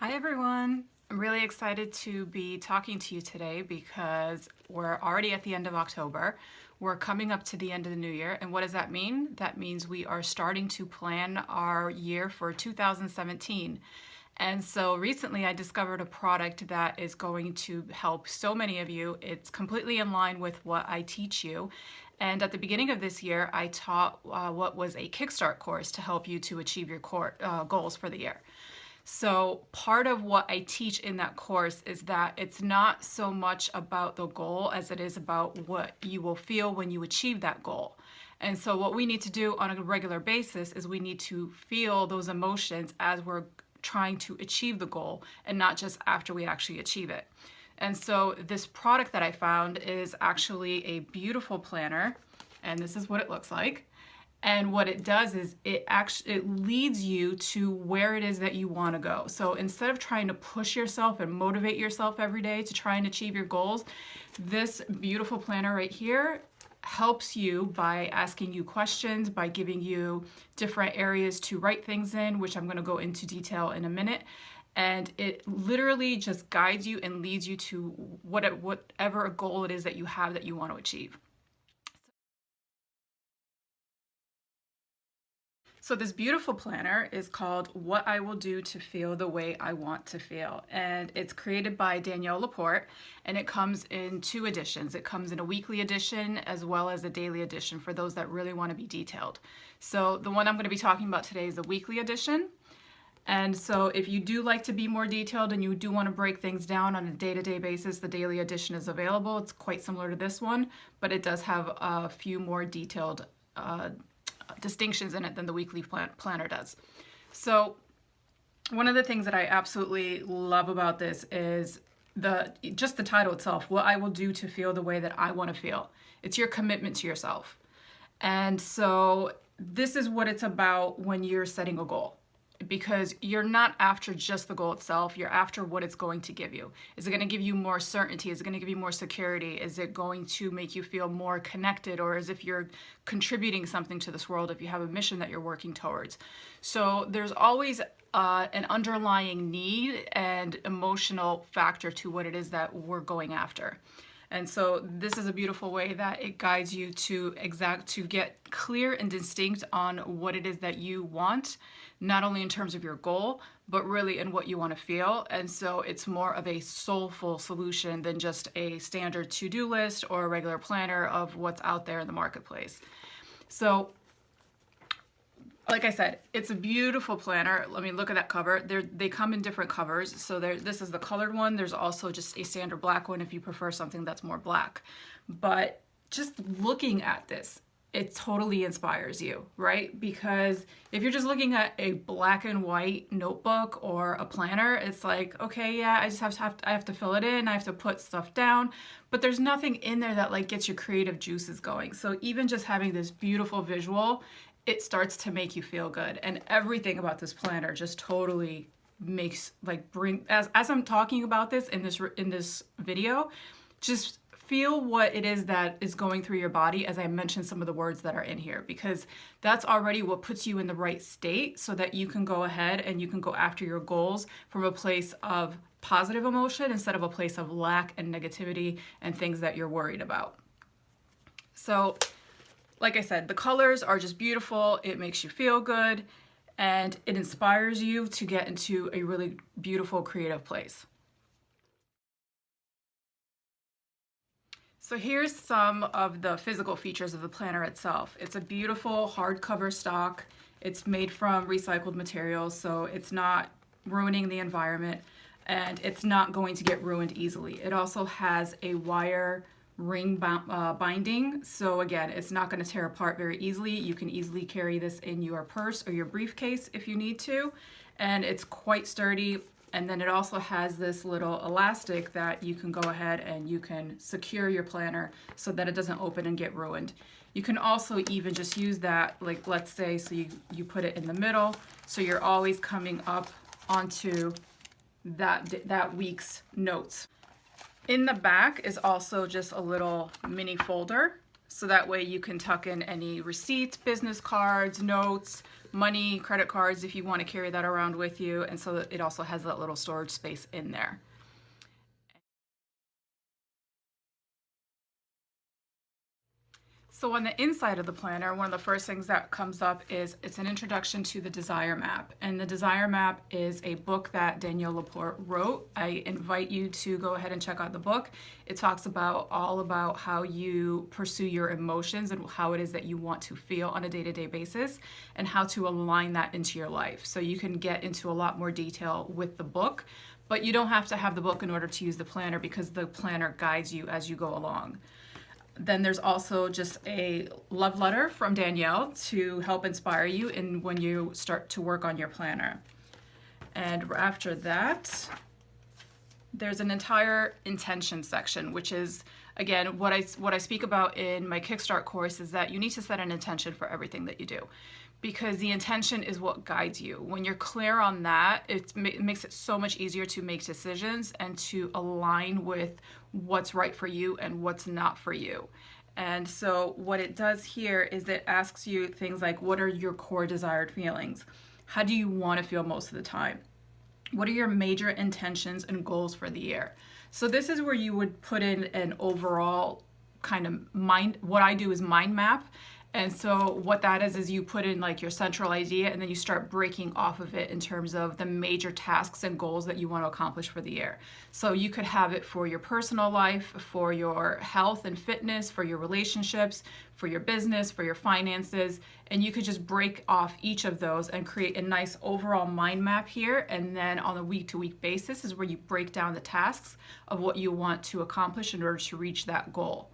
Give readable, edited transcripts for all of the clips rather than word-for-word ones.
Hi everyone! I'm really excited to be talking to you today because we're already at the end of October. We're coming up to the end of the new year, and what does that mean? That means we are starting to plan our year for 2017. And so recently I discovered a product that is going to help so many of you. It's completely in line with what I teach you. And at the beginning of this year, I taught what was a Kickstart course to help you to achieve your goals for the year. So part of what I teach in that course is that it's not so much about the goal as it is about what you will feel when you achieve that goal. And so what we need to do on a regular basis is we need to feel those emotions as we're trying to achieve the goal and not just after we actually achieve it. And so this product that I found is actually a beautiful planner, and this is what it looks like. And what it does is it leads you to where it is that you want to go. So instead of trying to push yourself and motivate yourself every day to try and achieve your goals, this beautiful planner right here helps you by asking you questions, by giving you different areas to write things in, which I'm going to go into detail in a minute. And it literally just guides you and leads you to whatever goal it is that you have that you want to achieve. So this beautiful planner is called What I Will Do to Feel the Way I Want to Feel. And it's created by Danielle LaPorte, and it comes in two editions. It comes in a weekly edition as well as a daily edition for those that really want to be detailed. So the one I'm going to be talking about today is the weekly edition. And so if you do like to be more detailed and you do want to break things down on a day-to-day basis, the daily edition is available. It's quite similar to this one, but it does have a few more detailed distinctions in it than the weekly planner does. So one of the things that I absolutely love about this is just the title itself, What I Will Do to Feel the Way That I Want to Feel. It's your commitment to yourself. And so this is what it's about when you're setting a goal, because you're not after just the goal itself, you're after what it's going to give you. Is it going to give you more certainty? Is it going to give you more security? Is it going to make you feel more connected, or as if you're contributing something to this world, if you have a mission that you're working towards? So there's always an underlying need and emotional factor to what it is that we're going after. And so this is a beautiful way that it guides you to get clear and distinct on what it is that you want, not only in terms of your goal, but really in what you want to feel. And so it's more of a soulful solution than just a standard to-do list or a regular planner of what's out there in the marketplace. So like I said, it's a beautiful planner. Let me look at that cover. They come in different covers. So this is the colored one. There's also just a standard black one if you prefer something that's more black. But just looking at this, it totally inspires you, right? Because if you're just looking at a black and white notebook or a planner, it's like, okay, yeah, I have to fill it in. I have to put stuff down, but there's nothing in there that like gets your creative juices going. So even just having this beautiful visual, it starts to make you feel good. And everything about this planner just totally makes as I'm talking about this in this video, just feel what it is that is going through your body as I mention some of the words that are in here, because that's already what puts you in the right state so that you can go ahead and you can go after your goals from a place of positive emotion instead of a place of lack and negativity and things that you're worried about. So like I said, the colors are just beautiful. It makes you feel good, and it inspires you to get into a really beautiful creative place. So here's some of the physical features of the planner itself. It's a beautiful hardcover stock. It's made from recycled materials, so it's not ruining the environment, and it's not going to get ruined easily. It also has a wire ring binding, so again, it's not going to tear apart very easily. You can easily carry this in your purse or your briefcase if you need to, and it's quite sturdy. And then it also has this little elastic that you can go ahead and you can secure your planner so that it doesn't open and get ruined. You can also even just use that, like let's say, so you put it in the middle, so you're always coming up onto that week's notes. In the back is also just a little mini folder. So that way you can tuck in any receipts, business cards, notes, money, credit cards if you want to carry that around with you. And so that it also has that little storage space in there. So on the inside of the planner, one of the first things that comes up is it's an introduction to the Desire Map. And the Desire Map is a book that Danielle LaPorte wrote. I invite you to go ahead and check out the book. It talks about all about how you pursue your emotions and how it is that you want to feel on a day-to-day basis and how to align that into your life. So you can get into a lot more detail with the book, but you don't have to have the book in order to use the planner because the planner guides you as you go along. Then there's also just a love letter from Danielle to help inspire you in when you start to work on your planner. And after that, there's an entire intention section, which is, again, what I speak about in my Kickstart course is that you need to set an intention for everything that you do, because the intention is what guides you. When you're clear on that, it makes it so much easier to make decisions and to align with what's right for you and what's not for you. And so what it does here is it asks you things like, what are your core desired feelings? How do you want to feel most of the time? What are your major intentions and goals for the year? So this is where you would put in an overall kind of mind, what I do is mind map. And so what that is you put in like your central idea and then you start breaking off of it in terms of the major tasks and goals that you want to accomplish for the year. So you could have it for your personal life, for your health and fitness, for your relationships, for your business, for your finances, and you could just break off each of those and create a nice overall mind map here. And then on a week-to-week basis is where you break down the tasks of what you want to accomplish in order to reach that goal.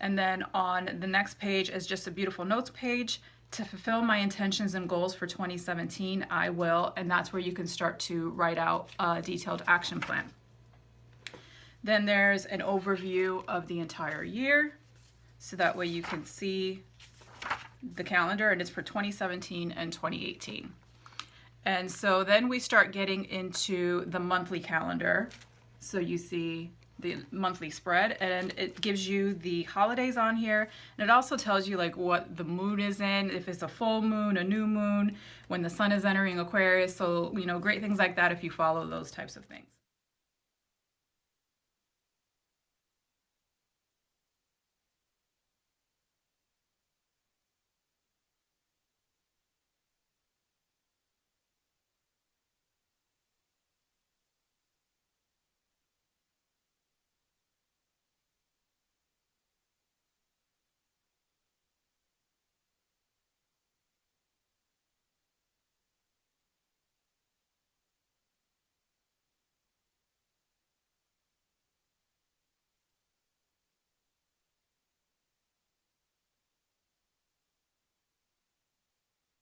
And then on the next page is just a beautiful notes page. To fulfill my intentions and goals for 2017, I will, and that's where you can start to write out a detailed action plan. Then there's an overview of the entire year, so that way you can see the calendar, and it's for 2017 and 2018. And so then we start getting into the monthly calendar. So you see the monthly spread, and it gives you the holidays on here, and it also tells you like what the moon is in, if it's a full moon, a new moon, when the sun is entering Aquarius. So great things like that if you follow those types of things.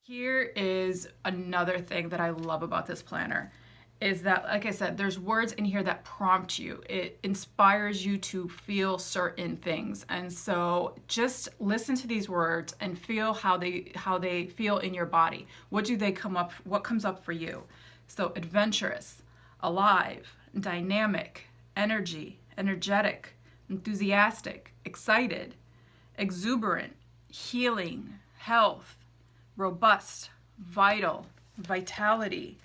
Here is another thing that I love about this planner is that, like I said, there's words in here that prompt you. It inspires you to feel certain things. And so just listen to these words and feel how they feel in your body. What comes up for you? So adventurous, alive, dynamic, energetic, enthusiastic, excited, exuberant, healing, health, robust, vital, vitality.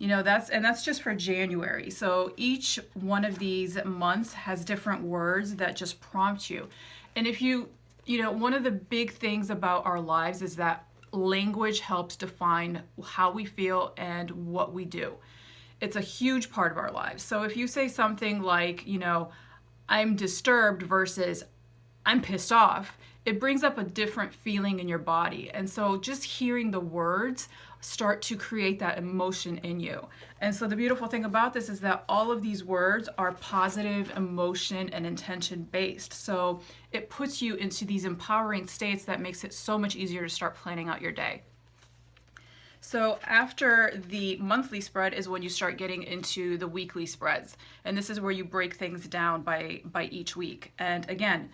That's just for January. So each one of these months has different words that just prompt you. And if one of the big things about our lives is that language helps define how we feel and what we do. It's a huge part of our lives. So if you say something like, I'm disturbed versus I'm pissed off, it brings up a different feeling in your body. And so just hearing the words start to create that emotion in you. And so the beautiful thing about this is that all of these words are positive emotion and intention based. So it puts you into these empowering states that makes it so much easier to start planning out your day. So after the monthly spread is when you start getting into the weekly spreads. And this is where you break things down by each week. And again,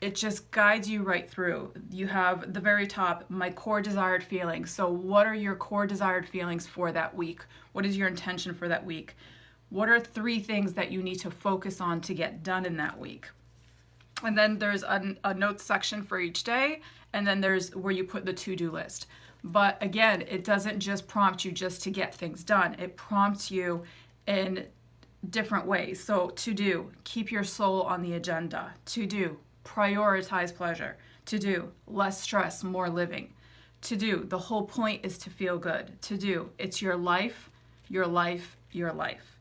it just guides you right through. You have the very top, my core desired feelings. So what are your core desired feelings for that week? What is your intention for that week? What are 3 things that you need to focus on to get done in that week? And then there's a notes section for each day, and then there's where you put the to-do list. But again, it doesn't just prompt you just to get things done. It prompts you in different ways. So to do, keep your soul on the agenda. To do, prioritize pleasure. To do, less stress, more living. To do, the whole point is to feel good. To do, it's your life, your life, your life.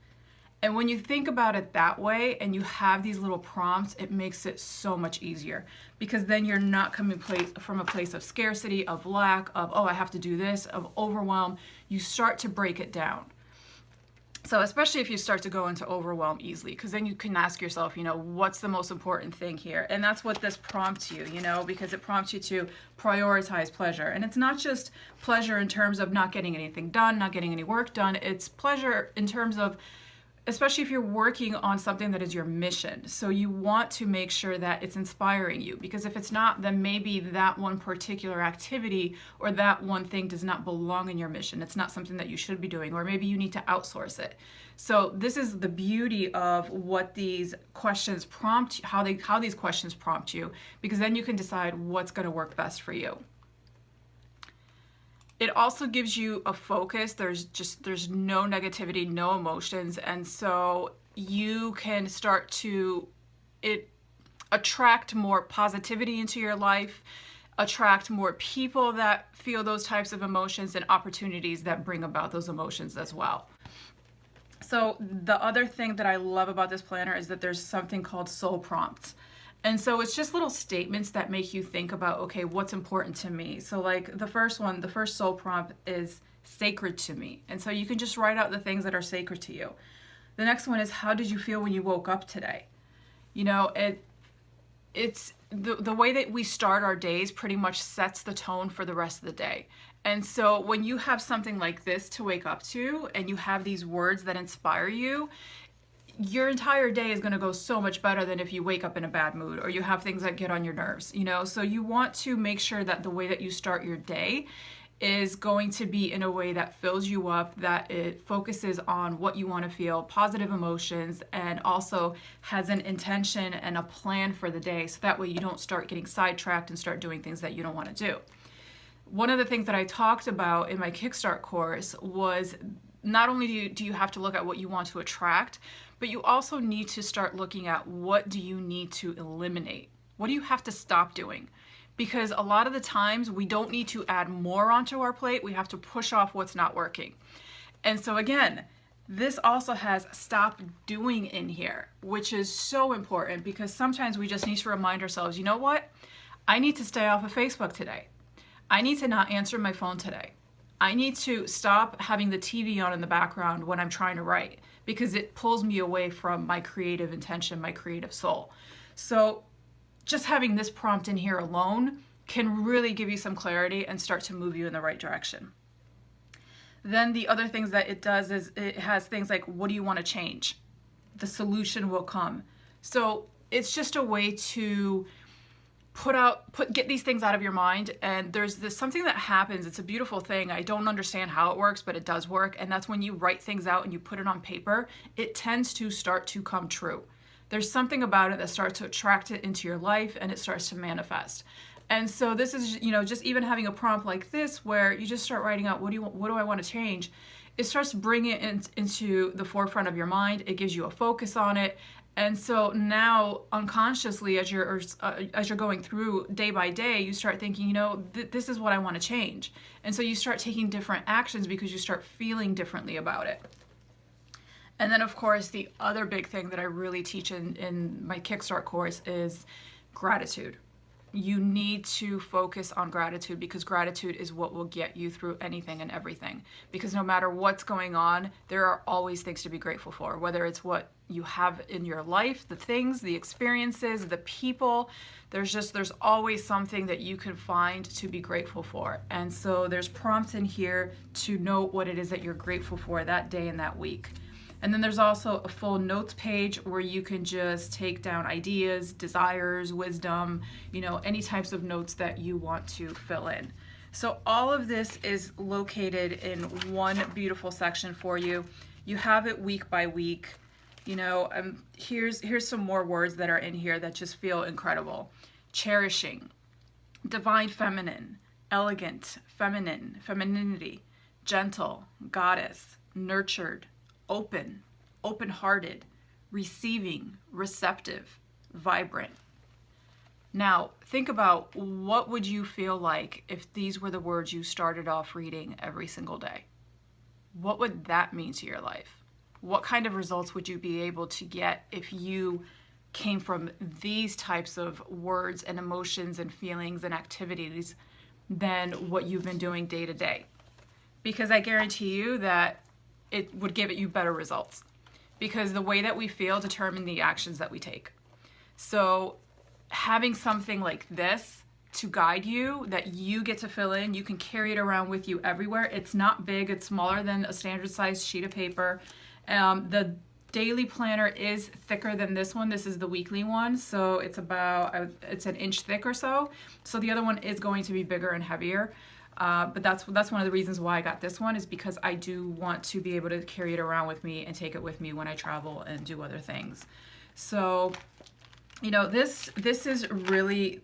And when you think about it that way and you have these little prompts, it makes it so much easier, because then you're not coming from a place of scarcity, of lack, of, oh, I have to do this, of overwhelm. You start to break it down. So especially if you start to go into overwhelm easily, because then you can ask yourself, what's the most important thing here? And that's what this prompts you, because it prompts you to prioritize pleasure. And it's not just pleasure in terms of not getting anything done, not getting any work done. It's pleasure in terms of, especially if you're working on something that is your mission. So you want to make sure that it's inspiring you, because if it's not, then maybe that one particular activity or that one thing does not belong in your mission. It's not something that you should be doing, or maybe you need to outsource it. So this is the beauty of what these questions prompt, how these questions prompt you, because then you can decide what's going to work best for you. It also gives you a focus. There's no negativity, no emotions. And so you can start to attract more positivity into your life, attract more people that feel those types of emotions, and opportunities that bring about those emotions as well. So the other thing that I love about this planner is that there's something called soul prompts. And so it's just little statements that make you think about, okay, what's important to me? So like the first soul prompt is sacred to me. And so you can just write out the things that are sacred to you. The next one is, how did you feel when you woke up today? It's the way that we start our days pretty much sets the tone for the rest of the day. And so when you have something like this to wake up to, and you have these words that inspire you, your entire day is going to go so much better than if you wake up in a bad mood or you have things that get on your nerves, So you want to make sure that the way that you start your day is going to be in a way that fills you up, that it focuses on what you want to feel, positive emotions, and also has an intention and a plan for the day. So that way you don't start getting sidetracked and start doing things that you don't want to do. One of the things that I talked about in my Kickstart course was not only do you have to look at what you want to attract, but you also need to start looking at what do you need to eliminate? What do you have to stop doing? Because a lot of the times we don't need to add more onto our plate. We have to push off what's not working. And so again, this also has stop doing in here, which is so important, because sometimes we just need to remind ourselves, you know what? I need to stay off of Facebook today. I need to not answer my phone today. I need to stop having the TV on in the background when I'm trying to write, because it pulls me away from my creative intention, my creative soul. So just having this prompt in here alone can really give you some clarity and start to move you in the right direction. Then the other things that it does is it has things like, what do you want to change? The solution will come. So it's just a way to get these things out of your mind. And there's something that happens. It's a beautiful thing. I don't understand how it works, but it does work. And that's when you write things out and you put it on paper, it tends to start to come true. There's something about it that starts to attract it into your life, and it starts to manifest. And so this is, just even having a prompt like this, where you just start writing out, what do I want to change? It starts to bring it into the forefront of your mind. It gives you a focus on it. And so now unconsciously, as you're going through day by day, you start thinking, this is what I want to change. And so you start taking different actions because you start feeling differently about it. And then, of course, the other big thing that I really teach in my Kickstart course is gratitude. You need to focus on gratitude, because gratitude is what will get you through anything and everything. Because no matter what's going on, there are always things to be grateful for, whether it's what you have in your life, the things, the experiences, the people. There's always something that you can find to be grateful for. And so there's prompts in here to note what it is that you're grateful for that day and that week. And then there's also a full notes page where you can just take down ideas, desires, wisdom, any types of notes that you want to fill in. So all of this is located in one beautiful section for you. You have it week by week. Here's some more words that are in here that just feel incredible. Cherishing, divine feminine, elegant, feminine, femininity, gentle, goddess, nurtured, open, open-hearted, receiving, receptive, vibrant. Now, think about what would you feel like if these were the words you started off reading every single day? What would that mean to your life? What kind of results would you be able to get if you came from these types of words and emotions and feelings and activities than what you've been doing day to day? Because I guarantee you that it would give you better results, because the way that we feel determines the actions that we take. So having something like this to guide you that you get to fill in, you can carry it around with you everywhere. It's not big, it's smaller than a standard sized sheet of paper. The daily planner is thicker than this one. This is the weekly one, so it's an inch thick or so. So the other one is going to be bigger and heavier. But that's one of the reasons why I got this one, is because I do want to be able to carry it around with me and take it with me when I travel and do other things. So, this is really,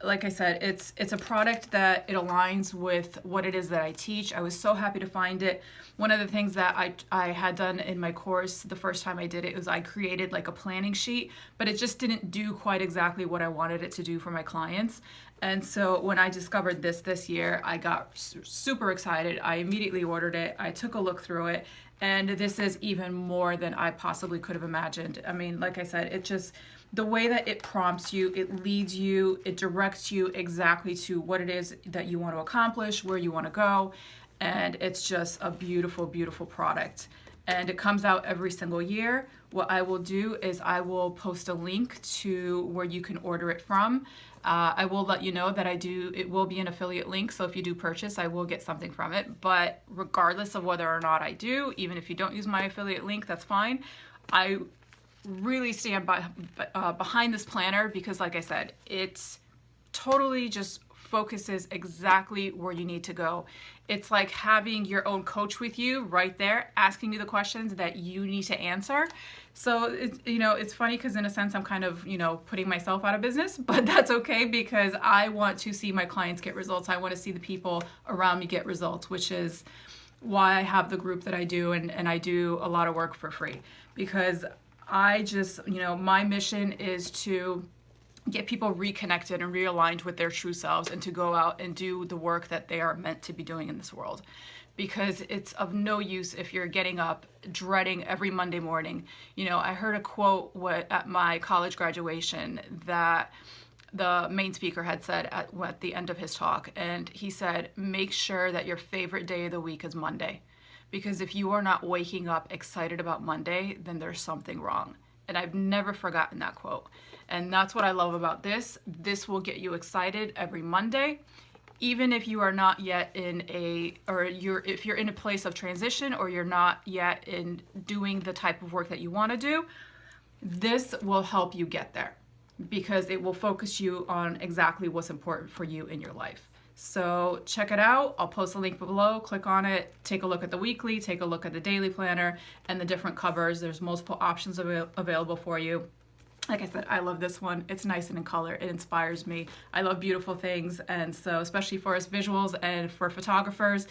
like I said, it's a product that it aligns with what it is that I teach. I was so happy to find it. One of the things that I had done in my course the first time I did it was I created like a planning sheet, but it just didn't do quite exactly what I wanted it to do for my clients. And so when I discovered this year, I got super excited. I immediately ordered it. I took a look through it, and this is even more than I possibly could have imagined. I mean, like I said, it just, the way that it prompts you, it leads you, it directs you exactly to what it is that you want to accomplish, where you want to go, and it's just a beautiful, beautiful product. And it comes out every single year. What I will do is I will post a link to where you can order it from. I will let you know that it will be an affiliate link, so if you do purchase, I will get something from it. But regardless of whether or not I do, even if you don't use my affiliate link, that's fine. I really stand behind this planner because, like I said, it's totally just focuses exactly where you need to go. It's like having your own coach with you right there, asking you the questions that you need to answer. So it's funny because in a sense I'm kind of putting myself out of business, but that's okay because I want to see my clients get results. I want to see the people around me get results, which is why I have the group that I do, and I do a lot of work for free, because I just, my mission is to get people reconnected and realigned with their true selves and to go out and do the work that they are meant to be doing in this world. Because it's of no use if you're getting up dreading every Monday morning. I heard a quote at my college graduation that the main speaker had said at the end of his talk, and he said, make sure that your favorite day of the week is Monday. Because if you are not waking up excited about Monday, then there's something wrong. And I've never forgotten that quote. And that's what I love about this. This will get you excited every Monday, even if you are not yet if you're in a place of transition or you're not yet in doing the type of work that you want to do. This will help you get there because it will focus you on exactly what's important for you in your life. So check it out. I'll post a link below. Click on it. Take a look at the weekly. Take a look at the daily planner and the different covers. There's multiple options available for you. Like I said, I love this one. It's nice and in color. It inspires me. I love beautiful things. And so especially for us visuals and for photographers,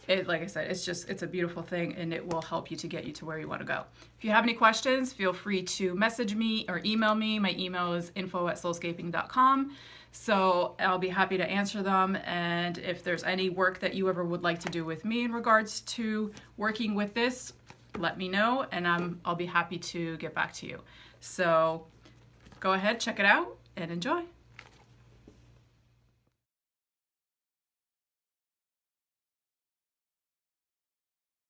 like I said, it's a beautiful thing, and it will help you to get you to where you want to go. If you have any questions, feel free to message me or email me. My email is info@soulscaping.com. So I'll be happy to answer them. And if there's any work that you ever would like to do with me in regards to working with this, let me know, and I'll be happy to get back to you. So go ahead, check it out, and enjoy.